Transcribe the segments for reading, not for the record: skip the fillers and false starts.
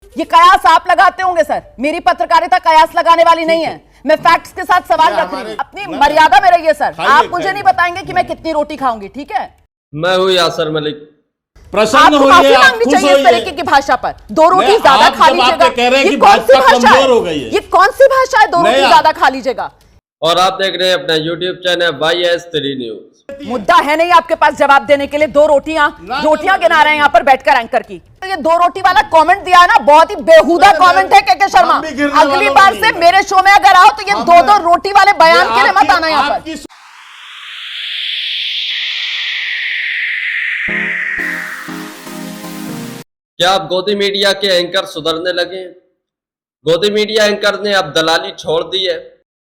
ये कयास आप लगाते होंगे सर, मेरी पत्रकारिता कयास लगाने वाली नहीं है। मैं फैक्ट्स के साथ सवाल रख रही हूं, अपनी मर्यादा में रहिए सर। आप मुझे नहीं बताएंगे कि मैं कितनी रोटी खाऊंगी, ठीक है? मैं हूँ यासर मलिक। प्रसन्न होइए, माफी मांगनी चाहिए इस तरीके की भाषा पर। 2 रोटी ज्यादा खा लीजिएगा, ये कौन सी भाषा है? ये कौन सी भाषा है 2 रोटी ज्यादा खा लीजिएगा? और आप देख रहे हैं अपना YouTube चैनल YS3 न्यूज। मुद्दा है नहीं आपके पास जवाब देने के लिए। 2 रोटियां गिना रहे हैं यहाँ पर बैठकर एंकर की। तो ये 2 रोटी वाला कमेंट दिया है ना, बहुत ही बेहुदा कमेंट है के शर्मा। अगली बार से मेरे शो में अगर आओ तो ये 2 रोटी वाले बयान के लिए मत आना यहाँ पर। क्या अब गोदी मीडिया के एंकर सुधरने लगे? गोदी मीडिया एंकर ने अब दलाली छोड़ दी है।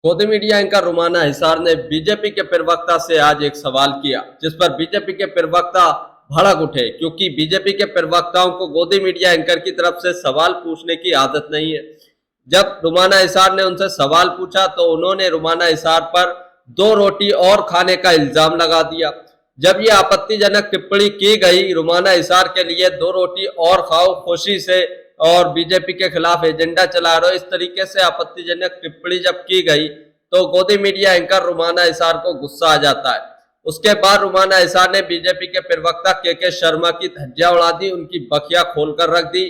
गोदी मीडिया एंकर रुमाना हिसार ने बीजेपी के प्रवक्ता से आज एक सवाल किया, जिस पर बीजेपी के प्रवक्ता भड़क उठे, क्योंकि बीजेपी के प्रवक्ताओं को गोदी मीडिया एंकर की तरफ से सवाल पूछने की आदत नहीं है। जब रुमाना हिसार ने उनसे सवाल पूछा तो उन्होंने रुमाना हिसार पर 2 रोटी और खाने का इल्जाम लगा दिया। जब ये आपत्तिजनक टिप्पणी की गई, रुमाना हिसार के लिए 2 रोटी और खाओ खुशी से और बीजेपी के खिलाफ एजेंडा चला रहे हो, इस तरीके से आपत्तिजनक टिप्पणी जब की गई तो गोदी मीडिया एंकर रुमाना हिसार को गुस्सा आ जाता है। उसके बाद रुमाना हिसार ने बीजेपी के प्रवक्ता के शर्मा की धज्जियां उड़ा दी, उनकी बखिया खोलकर रख दी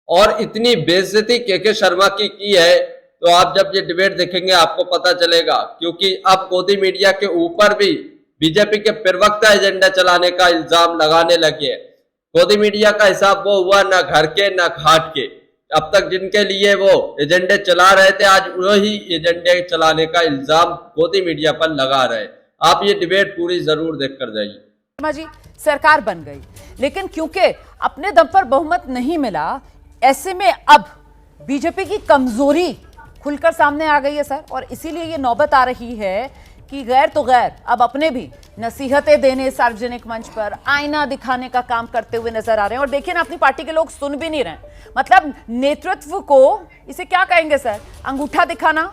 और इतनी बेइज्जती के शर्मा की है। तो आप जब ये डिबेट देखेंगे आपको पता चलेगा, क्योंकि अब गोदी मीडिया के ऊपर भी बीजेपी के प्रवक्ता एजेंडा चलाने का इल्जाम लगाने लगे हैं। गोदी मीडिया का हिसाब वो हुआ ना घर के ना घाट के। अब तक जिनके लिए वो एजेंडे चला रहे थे, आज वही एजेंडे चलाने का इल्जाम गोदी मीडिया पर लगा रहे। आप ये डिबेट पूरी जरूर देखकर जाइए। शर्मा जी, सरकार बन गई, लेकिन क्योंकि अपने दम पर बहुमत नहीं मिला, ऐसे में अब बीजेपी की कमजोरी खुलकर सामने आ गई है सर। और इसीलिए ये नौबत आ रही है कि गैर तो गैर अब अपने भी नसीहतें देने सार्वजनिक मंच पर आईना दिखाने का काम करते हुए नजर आ रहे हैं। और देखिए ना, अपनी पार्टी के लोग सुन भी नहीं रहे। मतलब नेतृत्व को इसे क्या कहेंगे सर, अंगूठा दिखाना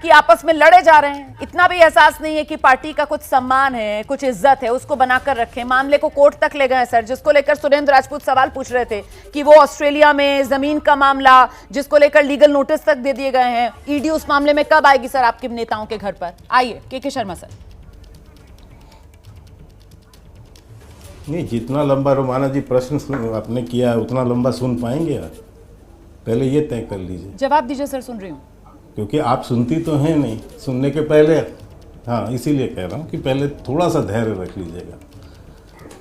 कि आपस में लड़े जा रहे हैं। इतना भी एहसास नहीं है कि पार्टी का कुछ सम्मान है, कुछ इज्जत है, उसको बनाकर रखें। मामले को कोर्ट तक ले गए सर, जिसको लेकर सुरेंद्र राजपूत सवाल पूछ रहे थे कि वो ऑस्ट्रेलिया में जमीन का मामला, जिसको लेकर लीगल नोटिस तक दे दिए गए हैं। ईडी उस मामले में कब आएगी सर आपके नेताओं के घर पर? आइए के शर्मा सर। नहीं, जितना लंबा रुमाना जी प्रश्न आपने किया उतना लंबा सुन पाएंगे आप? पहले ये तय कर लीजिए। जवाब दीजिए सर, सुन रही हूँ। क्योंकि आप सुनती तो हैं नहीं, सुनने के पहले, हाँ इसीलिए कह रहा हूँ कि पहले थोड़ा सा धैर्य रख लीजिएगा।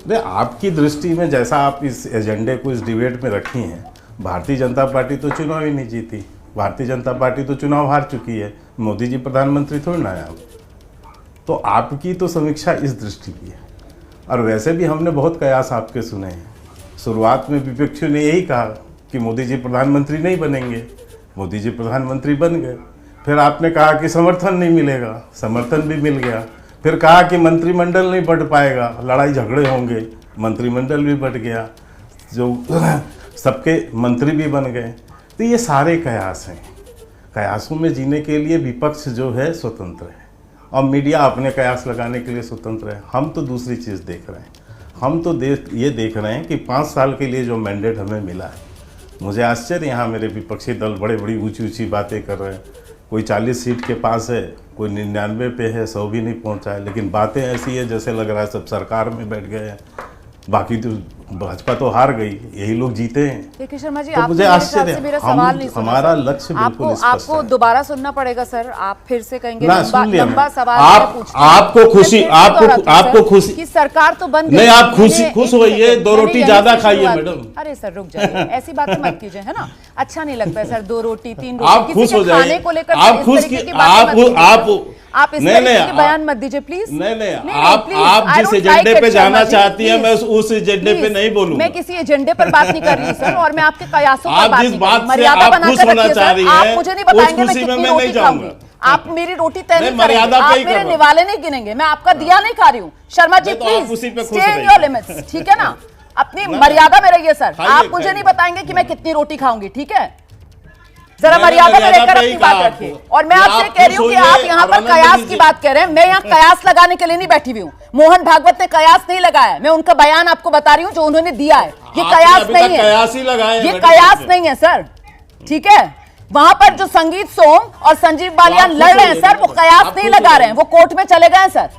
अरे आपकी दृष्टि में जैसा आप इस एजेंडे को इस डिबेट में रखी हैं, भारतीय जनता पार्टी तो चुनाव ही नहीं जीती। भारतीय जनता पार्टी तो चुनाव हार चुकी है। मोदी जी प्रधानमंत्री थोड़ी ना है अब। तो आपकी तो समीक्षा इस दृष्टि की है। और वैसे भी हमने बहुत कयास आपके सुने हैं। शुरुआत में विपक्षियों ने यही कहा कि मोदी जी प्रधानमंत्री नहीं बनेंगे, मोदी जी प्रधानमंत्री बन गए। फिर आपने कहा कि समर्थन नहीं मिलेगा, समर्थन भी मिल गया। फिर कहा कि मंत्रिमंडल नहीं बढ़ पाएगा, लड़ाई झगड़े होंगे, मंत्रिमंडल भी बढ़ गया, जो सबके मंत्री भी बन गए। तो ये सारे कयास हैं। कयासों में जीने के लिए विपक्ष जो है स्वतंत्र है और मीडिया अपने कयास लगाने के लिए स्वतंत्र है। हम तो दूसरी चीज़ देख रहे हैं। हम तो ये देख रहे हैं कि 5 साल के लिए जो मैंडेट हमें मिला है, मुझे आश्चर्य, यहाँ मेरे विपक्षी दल बड़ी ऊंची बातें कर रहे हैं। कोई 40 सीट के पास है, कोई 99 पे है, 100 भी नहीं पहुँचा है। लेकिन बातें ऐसी है जैसे लग रहा है सब सरकार में बैठ गए हैं। बाकी तो भाजपा तो हार गई, यही लोग जीते हैं। देखिए शर्मा जी, तो मुझे आश्चर्य, हमारा लक्ष्य बिल्कुल स्पष्ट है। आपको दोबारा सुनना पड़ेगा सर। आप फिर से कहेंगे लंबा सवाल आपको खुशी कि सरकार तो बन गई। नहीं, आप खुश होइए, 2 रोटी ज्यादा खाइए मैडम। अरे सर रुक जाइए, ऐसी बातें मत कीजिए, है ना? अच्छा नहीं लगता है सर 2 रोटी 3 रोटी। आप खुश हो जाइए, खाने को लेकर आप खुश की आप इस तरीके के बयान मत दीजिए प्लीज। नहीं, आप जिस एजेंडे पे जाना चाहती हैं, मैं उस एजेंडे पे नहीं बोलूंगा। मैं किसी एजेंडे पर बात नहीं कर रही सर, और मैं आपके कयासों पर बात नहीं कर रही। मर्यादा बनाकर रखिए सर। आप मुझे नहीं बताएंगे मैं कितनी रोटी खाऊंगी। आप मेरी रोटी तय नहीं करेंगे, आप मेरे निवाले नहीं गिनेंगे। मैं आपका दिया नहीं खा रही हूँ। Sharma ji please stay in your limits, ठीक है ना? अपनी मर्यादा में रहिए सर। आप मुझे नहीं बताएंगे कि मैं कितनी रोटी खाऊंगी, ठीक है? जरा मर्यादा में मर्यादा रहकर पे ही अपनी कहा बात आपको रखिए। और मैं कि आपसे आप कह रही हूँ कि खुश आप होइए यहाँ और पर आनंद कयास की लीजिए। बात कह रहे हैं, मैं यहाँ कयास लगाने के लिए नहीं बैठी हुई हूँ। मोहन भागवत ने कयास नहीं लगाया, मैं उनका बयान आपको बता रही हूँ जो उन्होंने दिया है। ये आपने कयास अभी नहीं तक है, कयास ही लगाए हैं ये मैडम कयास जी। नहीं है सर, ठीक है। वहां पर जो संगीत सोम और संजीव बालियान आप लड़ खुश रहे हैं होइए सर, वो मैडम, कयास आप नहीं खुश लगा होइए। रहे हैं, वो कोर्ट में चले गए हैं सर।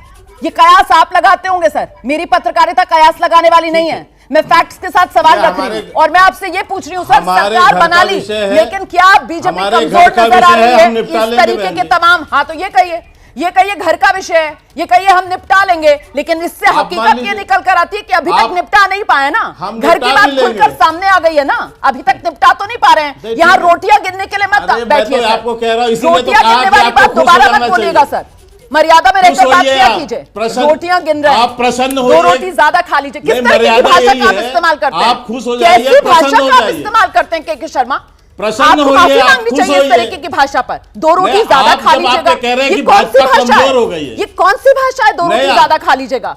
ये कयास आप लगाते होंगे सर, मेरी पत्रकारिता कयास लगाने वाली नहीं है। मैं फैक्ट्स के साथ सवाल ये रख रही हूँ हमारे- और मैं आपसे ये पूछ रही हूँ सर, हमारे सरकार घर बना का ली, विषय है, लेकिन क्या बीजेपी हमारे कमजोर घर का नजर आ विषय रही है, है हम निपटा इस लेंगे तरीके बहन के जी। तमाम? हाँ तो ये कहिए घर का विषय है, ये कहिए हम निपटा लेंगे, लेकिन इससे आप मान हकीकत ये लीजिए- निकल कर आती है कि अभी तक आप- निपटा नहीं पाए ना। हम घर की निपटा बात भी लेंगे। खुलकर सामने आ गई है ना, अभी तक निपटा तो नहीं पा रहे हैं। नहीं, यहाँ ठीक है। रोटियां गिनने के लिए मत अरे मैं बैठिए तो सर। आपको कह रहा हूं, इसीलिए तो रोटियां कहा गिनने कि वाली आपको बात खुश दोबारा हो मत जाना बोलिएगा चाहिए। सर, मर्यादा में रहकर खुश बात होइए किया आप, कीजिए। प्रसन्न- रोटियां गिन रहे हैं, आप प्रसन्न दो होइए। रोटी ज्यादा खा लीजिए। किस नहीं, तरह की मर्यादा भाषा यही का आप है। इस्तेमाल करते हैं? आप खुश हो जाइए, कैसी भाषा प्रसन्न हो का आप जाइए। इस्तेमाल करते हैं के शर्मा? प्रसन्न आपको होइए, माफी आप मांगनी खुश चाहिए इस होइए। तरीके की भाषा पर। दो रोटी नहीं, ज्यादा आप खा जब लीजिएगा, आपके कह रहे हैं ये कि कौन सी भाजपा भाषा कमजोर हो है? गई है। ये कौन सी भाषा है? दो नहीं, रोटी आप- ज्यादा खा लीजिएगा,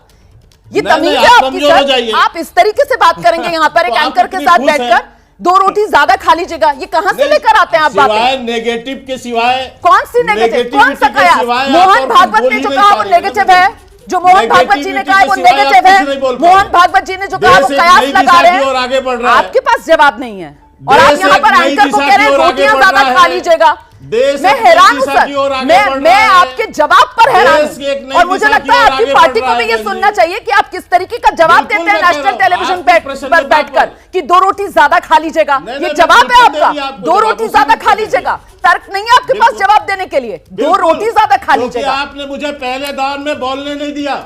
ये नहीं, तमीज नहीं, है आप आपकी कमजोर हो सर? जाइए। आप इस तरीके से बात करेंगे यहाँ पर एक तो आप एंकर के इतनी साथ खुश हैं। बैठकर? दो रोटी ज्यादा खा लीजिएगा, ये कहां से नहीं, लेकर आते हैं आप बातें? सिवाय नेगेटिव के सिवाय कौन सी नेगेटिव? कौन सा नेगेटिविटी के कयास? सिवाय आप मोहन और भागवत बोल ने ही जो नहीं कहा पा वो रहे हैं नेगेटिव ना। है, जो मोहन भागवत जी ने कहा है वो नेगेटिविटी के सिवाय नेगेटिव आप है। कुछ नहीं बोल पा रहे। मोहन भागवत जी ने जो कहा वो देश एक कयास नई लगा दिशा रहे की ओर आगे बढ़ रहा है। आपके पास जवाब नहीं है और आप देश यहाँ एक पर नई एंकर को दिशा कह रहे की हैं ओर आगे रोटियां बढ़ ज्यादा रहा खा है। लीजिएगा। देश मैं एक नई हैरान हूं दिशा सर, की ओर आगे मैं बढ़ मैं रहा है। आपके जवाब पर हैरान देश एक हूं नई और मुझे दिशा लगता की है ओर आपकी आगे पार्टी बढ़ को रहा भी है ये बहन सुनना जी। चाहिए कि आप किस तरीके का जवाब बिल्कुल देते हैं मैं कह नेशनल रहा हूं, टेलीविजन आपकी पर प्रसन्नता बैठकर पर। कि दो रोटी ज्यादा खा लीजिएगा। नहीं, ये नहीं, जवाब है बिल्कुल आपका? देंगे आपको दो जवाब, रोटी उसी ज्यादा में खा देंगे। लीजिएगा, तर्क नहीं है आपके पास बिल्कुल। जवाब देने के लिए? दो बिल्कुल, रोटी ज्यादा खा क्योंकि लीजिएगा। आपने मुझे पहले दौर में बोलने नहीं दिया।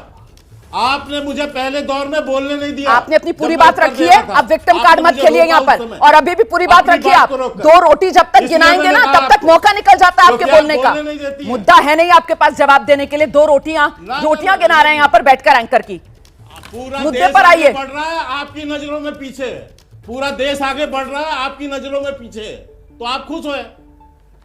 आपने मुझे पहले दौर में बोलने नहीं दिया। आपने अपनी पूरी जब मैं बात उत्तर रखी देता है, था। अब विक्टिम आपने कार्ड मत मुझे खेलिए रोका यहाँ उस पर, समय। और अभी भी पूरी बात अपनी रखिए बात आप। को रोककर। दो रोटी जब तक इसलिए गिनाएंगे मैंने ना कहा तब तक आपको। मौका निकल जाता है आपके क्योंकि आप बोलने का। बोलने नहीं देती हैं। मुद्दा है नहीं आपके पास जवाब देने के लिए। दो रोटियां गिना रहे हैं यहाँ पर बैठकर एंकर की। पूरा मुद्दे देश पर आगे आइए। बढ़ रहा है, आपकी नजरों में पीछे है। पूरा देश आगे बढ़ रहा है, आपकी नजरों में पीछे है। तो आप खुश हो?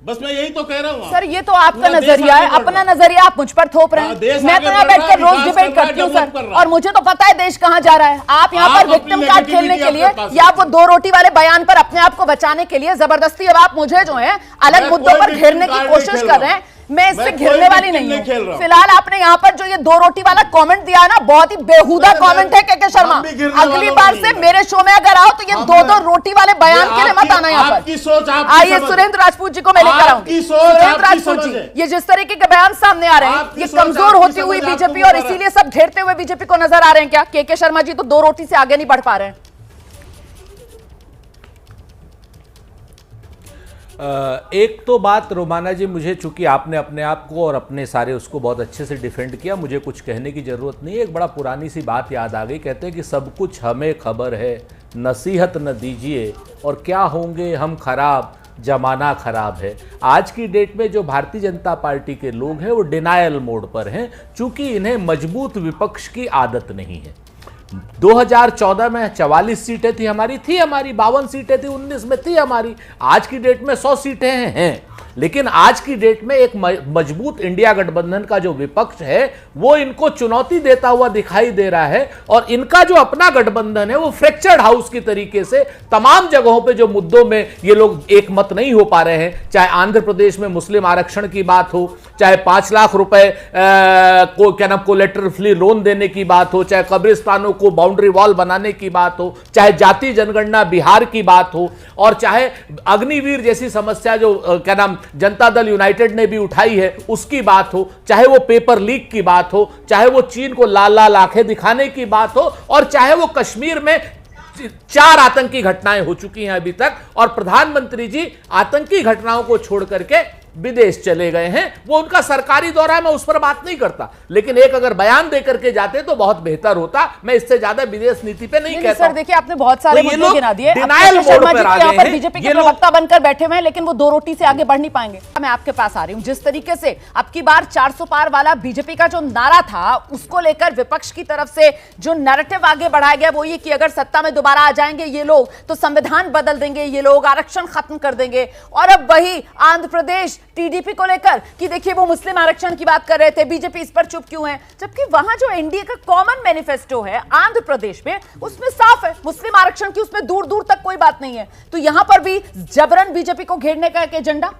बस मैं यही तो कह रहा हूँ। सर ये तो आपका पूरा देश नजरिया है, आगे बढ़ अपना रहा है। नजरिया आप मुझ पर थोप रहे हाँ, हैं। देश मैं आगे तो यहाँ बढ़ रहा है, बैठकर रोज विकास डिबेट कर रहा है, करती हूँ डेवलप कर सर, रहा है। और मुझे तो पता है देश कहाँ जा रहा है। आप यहाँ आप पर अपनी विक्टिम कार्ड खेलने नेगेटिविटी के लिए अपने पास या वो दो रोटी वाले बयान पर अपने आप को बचाने के लिए जबरदस्ती अब आप मुझे जो है अलग मैं मुद्दों कोई पर victim घेरने की card कोशिश नहीं कर खेल रहे रहा हैं। मैं इससे मैं घिरने कोई वाली victim नहीं नहीं खेल रहा हूँ। हूँ। फिलहाल आपने यहाँ पर जो ये दो रोटी वाला कमेंट दिया है ना, बहुत ही बेहुदा नहीं, नहीं, कमेंट है के शर्मा। हम भी घिरने अगली वालों बार नहीं से हैं। मेरे शो में अगर आओ तो ये हम दो दो हैं। रोटी वाले बयान के लिए मत आना यहाँ पर। आपकी सोच, आपकी आइए समझ। सुरेंद्र राजपूत जी को मैं लेकर आऊंगी। आपकी सोच, सुरेंद्र आपकी राजपूत समझ जी, है। ये जिस तरीके के बयान सामने आ रहे हैं, आपकी ये सोच, कमजोर आपकी होती हुई समझ बीजेपी, आपको और मुबारक। इसीलिए सब घेरते हुए बीजेपी को नजर आ रहे हैं क्या? के शर्मा जी तो दो रोटी से आगे नहीं बढ़ पा रहे हैं। एक तो बात रोमाना जी, मुझे चूंकि आपने अपने आप को और अपने सारे उसको बहुत अच्छे से डिफेंड किया, मुझे कुछ कहने की ज़रूरत नहीं है। एक बड़ा पुरानी सी बात याद आ गई, कहते हैं कि सब कुछ हमें खबर है, नसीहत न दीजिए और क्या होंगे हम खराब, जमाना खराब है। आज की डेट में जो भारतीय जनता पार्टी के लोग हैं वो डिनायल मोड पर हैं, चूंकि इन्हें मजबूत विपक्ष की आदत नहीं है। 2014 में 44 सीटें थी हमारी 52 सीटें थी, 19 में थी हमारी। आज की डेट में 100 सीटें हैं, लेकिन आज की डेट में एक मजबूत इंडिया गठबंधन का जो विपक्ष है वो इनको चुनौती देता हुआ दिखाई दे रहा है, और इनका जो अपना गठबंधन है वो फ्रैक्चर्ड हाउस की तरीके से तमाम जगहों पे जो मुद्दों में ये लोग एक मत नहीं हो पा रहे हैं, चाहे आंध्र प्रदेश में मुस्लिम आरक्षण की बात हो, चाहे 5 लाख रुपए को क्या नाम कोलेटरल फ्री लोन देने की बात हो, चाहे कब्रिस्तानों को बाउंड्री वॉल बनाने की बात हो, चाहे जातीय जनगणना बिहार की बात हो, और चाहे अग्निवीर जैसी समस्या जो क्या नाम जनता दल यूनाइटेड ने भी उठाई है उसकी बात हो, चाहे वो पेपर लीक की बात हो, चाहे वो चीन को लाल लाल आंखें दिखाने की बात हो, और चाहे वो कश्मीर में 4 आतंकी घटनाएं हो चुकी हैं अभी तक, और प्रधानमंत्री जी आतंकी घटनाओं को छोड़ करके विदेश चले गए हैं। वो उनका सरकारी दौरा है, मैं उस पर बात नहीं करता, लेकिन एक अगर बयान देकर के जाते तो बहुत बेहतर होता। मैं इससे ज्यादा विदेश नीति पे नहीं कहता। सर देखिए, आपने बहुत सारे तो ये मुद्दे लोग गिना दिए। denial अब शर्मा mode जी पर आ तो यहाँ गए पर हैं। बीजेपी के ये लोग- प्रवक्ता बनकर बैठे हुए हैं, लेकिन वो दो रोटी से आगे बढ़ नहीं पाएंगे। मैं आपके पास आ रही हूँ। जिस तरीके से अब की बार 400 पार वाला बीजेपी का जो नारा था, उसको लेकर विपक्ष की तरफ से जो नैरेटिव आगे बढ़ाया गया वो ये कि अगर सत्ता में दोबारा आ जाएंगे ये लोग तो संविधान बदल देंगे, ये लोग आरक्षण खत्म कर देंगे। और अब वही आंध्र प्रदेश टीडीपी को लेकर कि देखिए वो मुस्लिम आरक्षण की बात कर रहे थे, बीजेपी इस पर चुप क्यों है, जबकि वहां जो एनडीए का कॉमन मैनिफेस्टो है आंध्र प्रदेश में उसमें साफ है मुस्लिम आरक्षण की, उसमें दूर दूर तक कोई बात नहीं है। तो यहां पर भी जबरन बीजेपी को घेरने का एक एजेंडा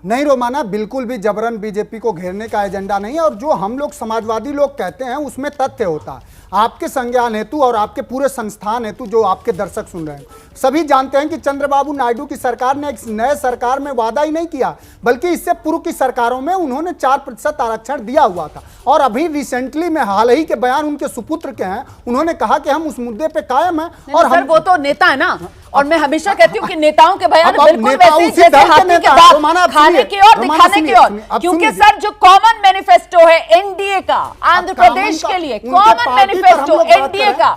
नहीं रोमाना, बिल्कुल भी जबरन बीजेपी को घेरने का एजेंडा नहीं है। और जो हम लोग समाजवादी लोग कहते हैं उसमें तथ्य होता है। आपके संज्ञान हेतु और आपके पूरे संस्थान हेतु जो आपके दर्शक सुन रहे हैं सभी जानते हैं कि चंद्रबाबू नायडू की सरकार ने एक नए सरकार में वादा ही नहीं किया, बल्कि इससे पूर्व की सरकारों में उन्होंने 4% आरक्षण दिया हुआ था। और अभी रिसेंटली में हाल ही के बयान उनके सुपुत्र के हैं, उन्होंने कहा कि हम उस मुद्दे पे कायम हैं। और सर वो तो नेता है ना, और मैं हमेशा कहती हूँ कि नेताओं के बयान अब बिल्कुल नेता वैसे ही उसी जैसे दल के हाथी के नेता, दांत, रोमाना आप खाने सुनिए, की और रोमाना दिखाने की सुनिए, और, सुनिए, अब क्योंकि सुनिए। सर जो कॉमन मैनिफेस्टो है एनडीए का आंध्र प्रदेश के लिए, कॉमन मैनिफेस्टो एनडीए का,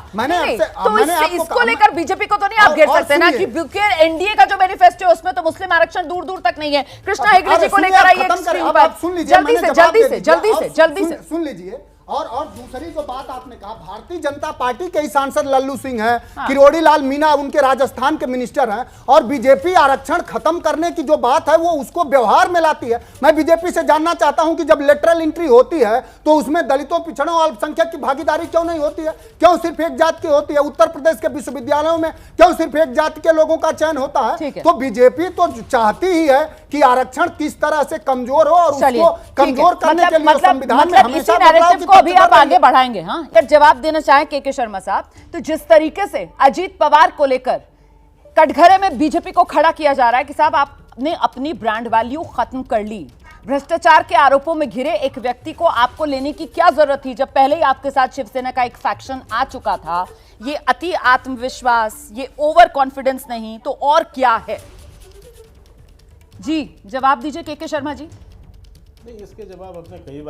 तो इसको लेकर बीजेपी को तो नहीं आप घेर सकते ना, कि एनडीए का जो मैनिफेस्टो है उसमें तो मुस्लिम आरक्षण दूर दूर तक नहीं है। कृष्णा हेगड़े जी को लेकर आइए स्क्रीन पर, जल्दी से सुन लीजिए। और दूसरी जो बात आपने कहा, भारतीय जनता पार्टी के ही सांसद लल्लू सिंह हैं, किरोड़ी लाल मीणा उनके राजस्थान के मिनिस्टर हैं, और बीजेपी आरक्षण खत्म करने की जो बात है वो उसको व्यवहार में लाती है। मैं बीजेपी से जानना चाहता हूं कि जब लेटरल एंट्री होती है तो उसमें दलितों, पिछड़ों, अल्पसंख्यक की भागीदारी क्यों नहीं होती है? क्यों सिर्फ एक जाति की होती है? उत्तर प्रदेश के विश्वविद्यालयों में क्यों सिर्फ एक जाति के लोगों का चयन होता है? तो बीजेपी तो चाहती ही है कि आरक्षण किस तरह से कमजोर हो, और उसको कमजोर करने के लिए संविधान में हमेशा बदलाव की अभी आप आगे बढ़ाएंगे। हाँ, अगर जवाब देना चाहें के शर्मा साहब, तो जिस तरीके से अजीत पवार को लेकर कटघरे में बीजेपी को खड़ा किया जा रहा है कि साहब आपने अपनी ब्रांड वैल्यू खत्म कर ली, भ्रष्टाचार के आरोपों में घिरे एक व्यक्ति को आपको लेने की क्या जरूरत थी जब पहले ही आपके साथ शिवसेना का एक फैक्शन आ चुका था? ये अति आत्मविश्वास, ये ओवर कॉन्फिडेंस नहीं तो और क्या है? जी जवाब दीजिए के शर्मा जी। नहीं, इसके जवाब हमने कई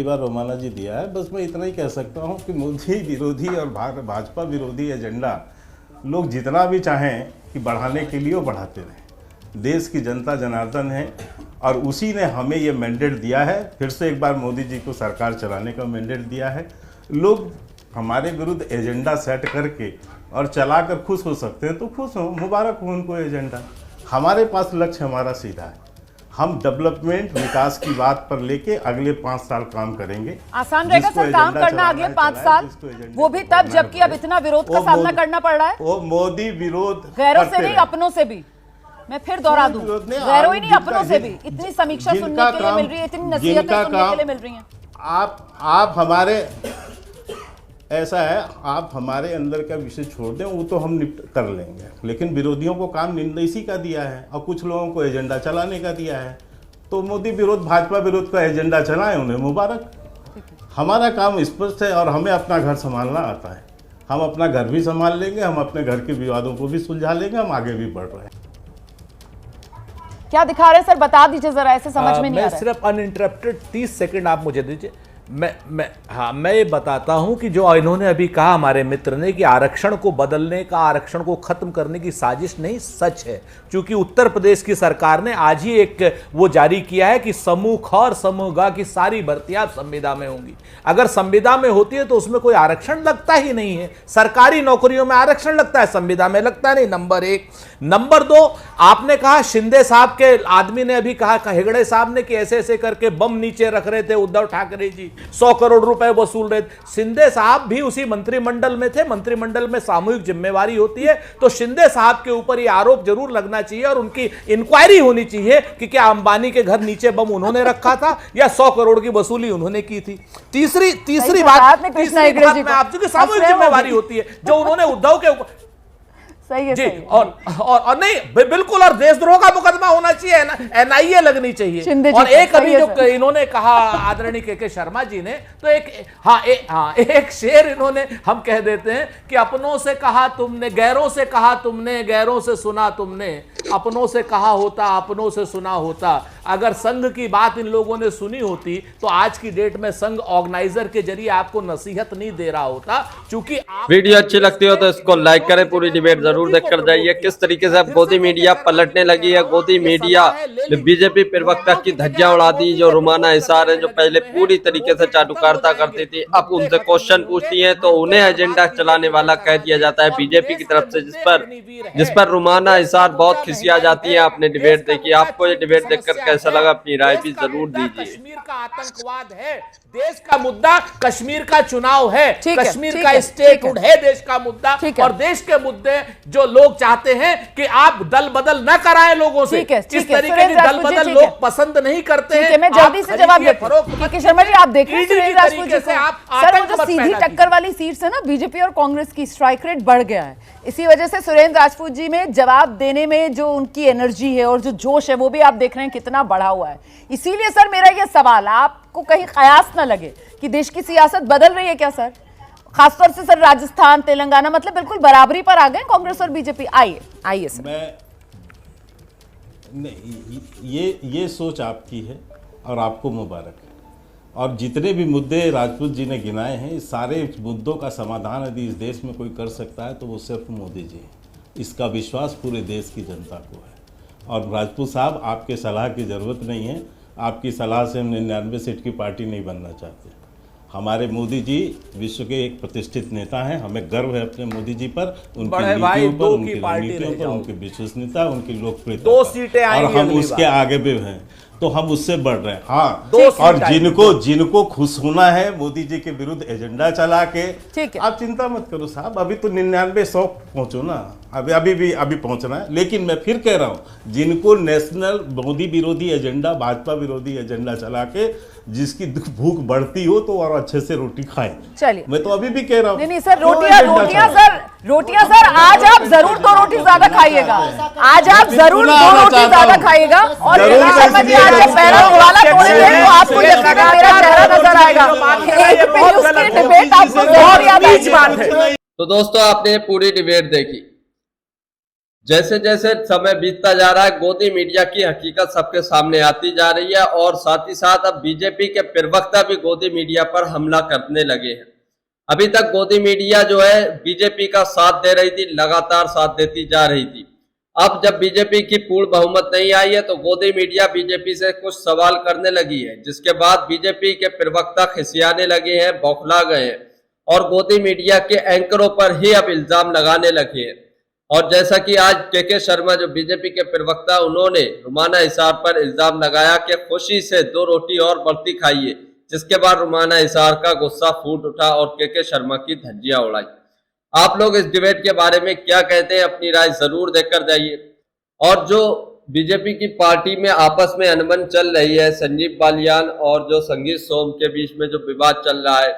बार रोमाना जी दिया है। बस मैं इतना ही कह सकता हूं कि मोदी विरोधी और भाजपा विरोधी एजेंडा लोग जितना भी चाहें कि बढ़ाने के लिए वो बढ़ाते रहें। देश की जनता जनार्दन है और उसी ने हमें ये मैंडेट दिया है, फिर से एक बार मोदी जी को सरकार चलाने का मैंडेट दिया है। लोग हमारे विरुद्ध एजेंडा सेट करके और चलाकर खुश हो सकते हैं तो खुश हो, मुबारक हो उनको एजेंडा। हमारे पास लक्ष्य हमारा सीधा है, हम डेवलपमेंट विकास की बात पर लेके अगले 5 साल काम करेंगे। आसान रहेगा सर काम करना अगले 5 साल, वो भी तब जबकि अब इतना विरोध का सामना करना पड़ रहा है। वो मोदी विरोध गैरों से नहीं अपनों से भी, मैं फिर दोहरा दूं, गैरों ही नहीं अपनों से भी इतनी समीक्षा सुनने के लिए मिल रही है, इतनी नसीहतें सुनने के लिए मिल रही हैं। आप हमारे ऐसा है, आप हमारे अंदर का विषय छोड़ दें, वो तो हम निपट कर लेंगे, लेकिन विरोधियों को काम इसी का दिया है और कुछ लोगों को एजेंडा चलाने का दिया है। तो मोदी विरोध, भाजपा विरोध का एजेंडा चलाएं, उन्हें मुबारक। हमारा काम स्पष्ट है और हमें अपना घर संभालना आता है। हम अपना घर भी संभाल लेंगे, हम अपने घर के विवादों को भी सुलझा लेंगे, हम आगे भी बढ़ रहे हैं। क्या दिखा रहे हैं सर, बता दीजिए जरा, ऐसे समझ में नहीं आ रहा है। सिर्फ अनइंटरप्टेड 30 सेकंड आप मुझे दीजिए। मैं ये बताता हूं कि जो इन्होंने अभी कहा हमारे मित्र ने कि आरक्षण को बदलने का, आरक्षण को खत्म करने की साजिश नहीं, सच है। क्योंकि उत्तर प्रदेश की सरकार ने आज ही एक वो जारी किया है कि समूह ख और समूह ग की सारी भर्तियां संविदा में होंगी। अगर संविदा में होती है तो उसमें कोई आरक्षण लगता ही नहीं है। सरकारी नौकरियों में आरक्षण लगता है, संविदा में लगता नहीं, नंबर 1। नंबर 2, आपने कहा शिंदे साहब के आदमी ने अभी कहा, हेगड़े साहब ने कि ऐसे ऐसे करके बम नीचे रख रहे थे उद्धव ठाकरे जी, 100 करोड़ रुपए वसूल रहे थे। शिंदे साहब भी उसी मंत्रिमंडल में थे, मंत्रिमंडल में सामूहिक जिम्मेवारी होती है, तो शिंदे साहब के ऊपर यह आरोप जरूर लगना चाहिए और उनकी इंक्वायरी होनी चाहिए कि क्या अंबानी के घर नीचे बम उन्होंने रखा था या 100 करोड़ की वसूली उन्होंने की थी। तीसरी बात में आपकी सामूहिक जिम्मेवारी होती है जो उन्होंने उद्धव के ऊपर। सही है, जी, सही है। और नहीं बिल्कुल, और देशद्रोह का मुकदमा होना चाहिए, एनआईए लगनी चाहिए। और एक अभी जो इन्होंने कहा आदरणीय के शर्मा जी ने, तो एक शेर इन्होंने हम कह देते हैं कि अपनों से कहा तुमने, गैरों से कहा तुमने, गैरों से सुना तुमने, अपनों से कहा होता, अपनों से सुना होता, अगर संघ की बात इन लोगों ने सुनी होती तो आज की डेट में संघ ऑर्गेनाइजर के जरिए आपको नसीहत नहीं दे रहा होता। चूंकि वीडियो अच्छी लगती हो तो इसको लाइक करें, पूरी डिबेट जरूर देखकर जाइए। किस तरीके से अब गोदी मीडिया पलटने लगी है। गोदी मीडिया ने बीजेपी प्रवक्ता की धज्जियां उड़ा दी। जो रुमाना हिसार है, जो पहले पूरी तरीके से चाटुकारिता करती थी, अब उनसे क्वेश्चन पूछती है तो उन्हें एजेंडा चलाने वाला कह दिया जाता है बीजेपी की तरफ से, जिस पर रुमाना हिसार बहुत खिसिया जाती है। आपने डिबेट देखी, आपको ये डिबेट देखकर कैसा लगा, अपनी राय भी जरूर दीजिए। कश्मीर का आतंकवाद है, देश का मुद्दा कश्मीर का चुनाव है, कश्मीर का स्टेटहुड है देश का मुद्दा, और देश के मुद्दे जो लोग चाहते हैं कि आप दल बदल न कराएं लोगों से, इस तरीके की दल बदल लोग पसंद नहीं करते हैं। मैं जल्दी से जवाब देती हूं। शर्मा जी, आप देख रहे हैं सुरेंद्र राजपूत जी को, सर वो जो सीधी टक्कर वाली सीट्स है ना, बीजेपी और कांग्रेस की स्ट्राइक रेट बढ़ गया है। इसी वजह से सुरेंद्र राजपूत जी में जवाब देने में जो उनकी एनर्जी है और जो जोश है वो भी आप देख रहे हैं कितना बढ़ा हुआ है। इसीलिए सर मेरा ये सवाल, आपको कहीं कयास ना लगे कि देश की सियासत बदल रही है क्या सर? खासतौर से सर राजस्थान, तेलंगाना, मतलब बिल्कुल बराबरी पर आ गए कांग्रेस और बीजेपी। आइए सर। ये सोच आपकी है और आपको मुबारक है। और जितने भी मुद्दे राजपूत जी ने गिनाए हैं, इस सारे मुद्दों का समाधान यदि इस देश में कोई कर सकता है तो वो सिर्फ मोदी जी है। इसका विश्वास पूरे देश की जनता को है। और राजपूत साहब, आपके सलाह की ज़रूरत नहीं है। आपकी सलाह से हम 99 सीट की पार्टी नहीं बनना चाहते। हमारे मोदी जी विश्व के एक प्रतिष्ठित नेता हैं। हमें गर्व है अपने मोदी जी पर, उनकी नीतियों पर, उनकी रणनीतियों पर, उनकी विश्वसनीयता, उनकी लोकप्रियता, 2 सीटें आएंगी और हम उसके आगे भी हैं, तो हम उससे बढ़ रहे हैं। हाँ, और जिनको खुश होना है मोदी जी के विरुद्ध एजेंडा चला के, आप चिंता मत करो साहब, अभी तो 99-100 पहुंचो ना, अभी पहुंचना है। लेकिन मैं फिर कह रहा हूं, जिनको नेशनल मोदी विरोधी एजेंडा, भाजपा विरोधी एजेंडा चला के जिसकी भूख बढ़ती हो तो और अच्छे से रोटी खाएं। चलिए, मैं तो अभी भी कह रहा हूँ। नहीं सर, रोटियां सर आज आप जरूर 2 रोटी ज्यादा खाइएगा। आज आप जरूर 2 रोटी ज्यादा खाइएगा। और शर्मा जी, आज जब पहला दिवाला तोड़ेंगे तो आपको यकीनन मेरा चेहरा नजर आएगा। डिबेट आपको जरूर याद आएगी। तो दोस्तों, आपने पूरी डिबेट देखी। जैसे जैसे समय बीतता जा रहा है, गोदी मीडिया की हकीकत सबके सामने आती जा रही है और साथ ही साथ अब बीजेपी के प्रवक्ता भी गोदी मीडिया पर हमला करने लगे हैं। अभी तक गोदी मीडिया जो है बीजेपी का साथ दे रही थी, लगातार साथ देती जा रही थी। अब जब बीजेपी की पूर्ण बहुमत नहीं आई है तो गोदी मीडिया बीजेपी से कुछ सवाल करने लगी है, जिसके बाद बीजेपी के प्रवक्ता खिसियाने लगे हैं, बौखला गए हैं और गोदी मीडिया के एंकरों पर ही अब इल्जाम लगाने लगे हैं। और जैसा कि आज के शर्मा जो बीजेपी के प्रवक्ता, उन्होंने रुमाना हिसार पर इल्जाम लगाया कि खुशी से 2 रोटी और बढ़ती खाइए, जिसके बाद रुमाना हिसार का गुस्सा फूट उठा और के शर्मा की धज्जियां उड़ाई। आप लोग इस डिबेट के बारे में क्या कहते हैं, अपनी राय जरूर देकर जाइए। और जो बीजेपी की पार्टी में आपस में अनबन चल रही है, संजीव बालियान और जो संगीत सोम के बीच में जो विवाद चल रहा है,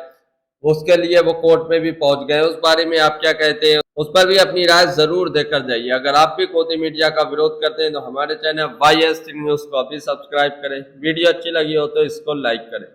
उसके लिए वो कोर्ट में भी पहुंच गए, उस बारे में आप क्या कहते हैं, उस पर भी अपनी राय जरूर देकर जाइए। अगर आप भी गोदी मीडिया का विरोध करते हैं तो हमारे चैनल YS न्यूज को अभी सब्सक्राइब करें। वीडियो अच्छी लगी हो तो इसको लाइक करें।